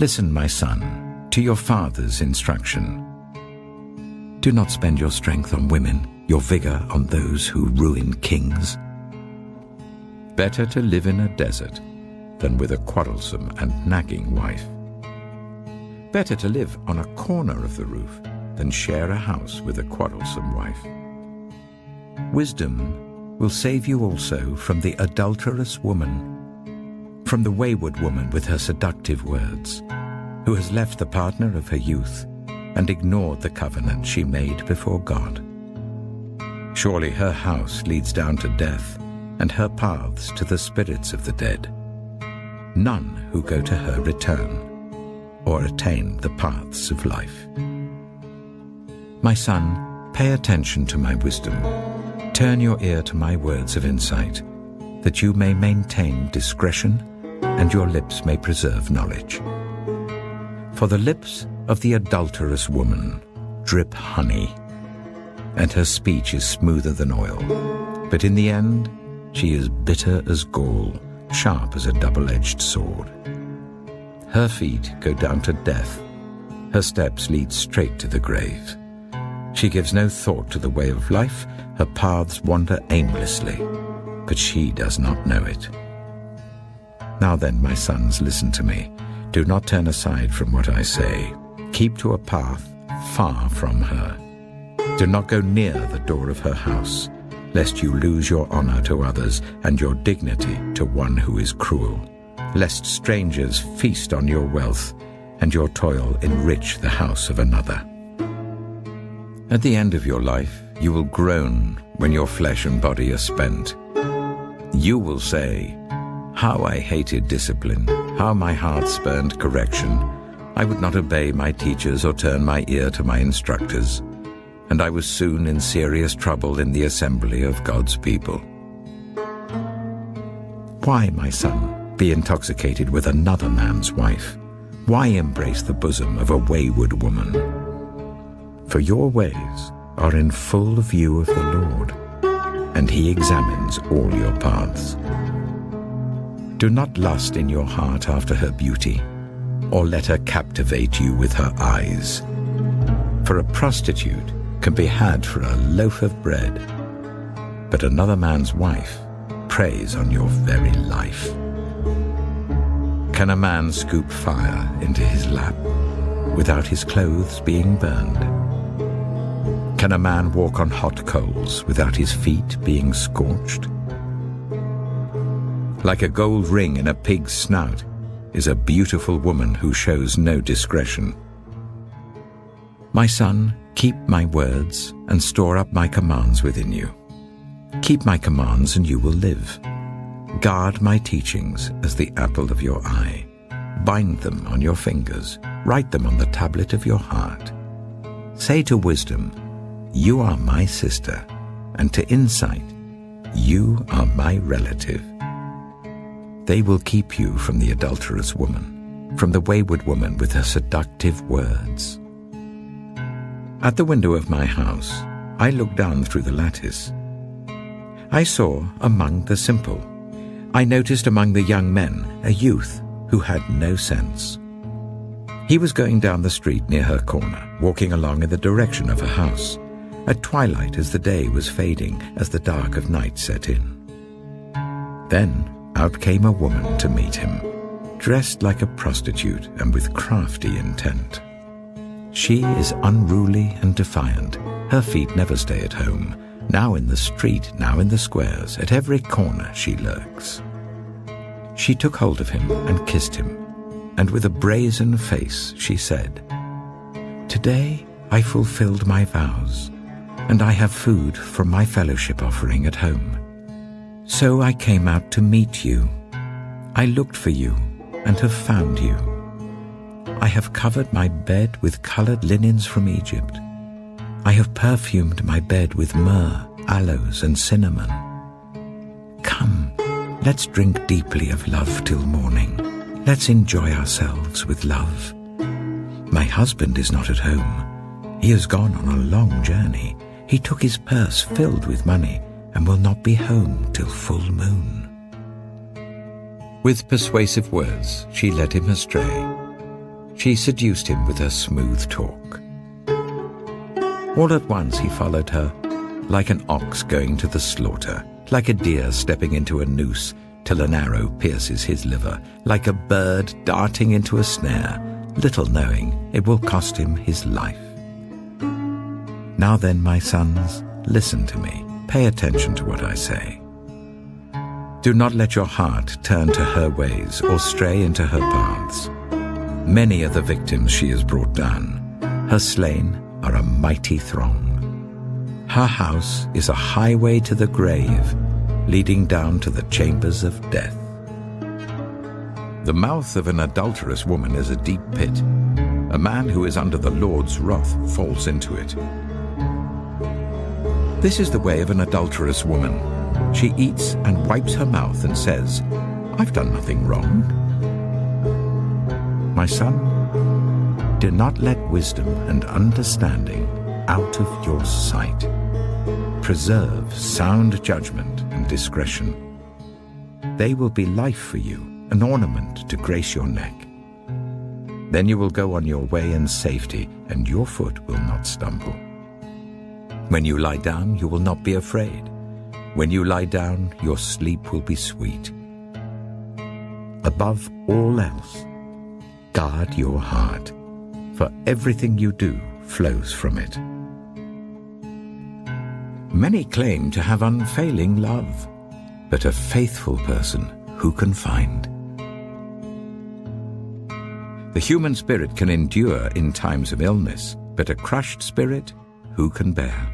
Listen, my son, to your father's instruction. Do not spend your strength on women, your vigor on those who ruin kings. Better to live in a desert than with a quarrelsome and nagging wife. Better to live on a corner of the roof than share a house with a quarrelsome wife. Wisdom will save you also from the adulterous woman, from the wayward woman with her seductive words, who has left the partner of her youth and ignored the covenant she made before God. Surely her house leads down to death, and her paths to the spirits of the dead. None who go to her return, or attain the paths of life. My son, pay attention to my wisdom. Turn your ear to my words of insight, that you may maintain discretion, and your lips may preserve knowledge. For the lips of the adulterous woman drip honey, and her speech is smoother than oil. But in the end, she is bitter as gall, sharp as a double-edged sword. Her feet go down to death. Her steps lead straight to the grave. She gives no thought to the way of life. Her paths wander aimlessly, but she does not know it. Now then, my sons, listen to me. Do not turn aside from what I say. Keep to a path far from her. Do not go near the door of her house, lest you lose your honor to others and your dignity to one who is cruel, lest strangers feast on your wealth and your toil enrich the house of another. At the end of your life, you will groan when your flesh and body are spent. You will say, "How I hated discipline, how my heart spurned correction. I would not obey my teachers or turn my ear to my instructors, and I was soon in serious trouble in the assembly of God's people." Why, my son, be intoxicated with another man's wife? Why embrace the bosom of a wayward woman? For your ways are in full view of the Lord, and he examines all your paths. Do not lust in your heart after her beauty, or let her captivate you with her eyes. For a prostitute can be had for a loaf of bread, but another man's wife preys on your very life. Can a man scoop fire into his lap without his clothes being burned? Can a man walk on hot coals without his feet being scorched? Like a gold ring in a pig's snout is a beautiful woman who shows no discretion. My son, keep my words and store up my commands within you. Keep my commands and you will live. Guard my teachings as the apple of your eye. Bind them on your fingers. Write them on the tablet of your heart. Say to wisdom, "You are my sister," and to insight, "You are my relative." They will keep you from the adulterous woman, from the wayward woman with her seductive words. At the window of my house, I looked down through the lattice. I saw among the simple, I noticed among the young men a youth who had no sense. He was going down the street near her corner, walking along in the direction of her house, at twilight as the day was fading, as the dark of night set in. Then out came a woman to meet him, dressed like a prostitute and with crafty intent. She is unruly and defiant. Her feet never stay at home. Now in the street, now in the squares, at every corner she lurks. She took hold of him and kissed him, and with a brazen face she said, "Today I fulfilled my vows, and I have food from my fellowship offering at home. So I came out to meet you. I looked for you and have found you. I have covered my bed with colored linens from Egypt. I have perfumed my bed with myrrh, aloes, and cinnamon. Come, let's drink deeply of love till morning. Let's enjoy ourselves with love. My husband is not at home. He has gone on a long journey. He took his purse filled with money and will not be home till full moon." With persuasive words she led him astray. She seduced him with her smooth talk. All at once he followed her, like an ox going to the slaughter, like a deer stepping into a noose till an arrow pierces his liver, like a bird darting into a snare, little knowing it will cost him his life. Now then, my sons, listen to me. Pay attention to what I say. Do not let your heart turn to her ways or stray into her paths. Many are the victims she has brought down. Her slain are a mighty throng. Her house is a highway to the grave, leading down to the chambers of death. The mouth of an adulterous woman is a deep pit. A man who is under the Lord's wrath falls into it. This is the way of an adulterous woman. She eats and wipes her mouth and says, "I've done nothing wrong." My son, do not let wisdom and understanding out of your sight. Preserve sound judgment and discretion. They will be life for you, an ornament to grace your neck. Then you will go on your way in safety, and your foot will not stumble. When you lie down, you will not be afraid. When you lie down, your sleep will be sweet. Above all else, guard your heart, for everything you do flows from it. Many claim to have unfailing love, but a faithful person who can find? The human spirit can endure in times of illness, but a crushed spirit who can bear?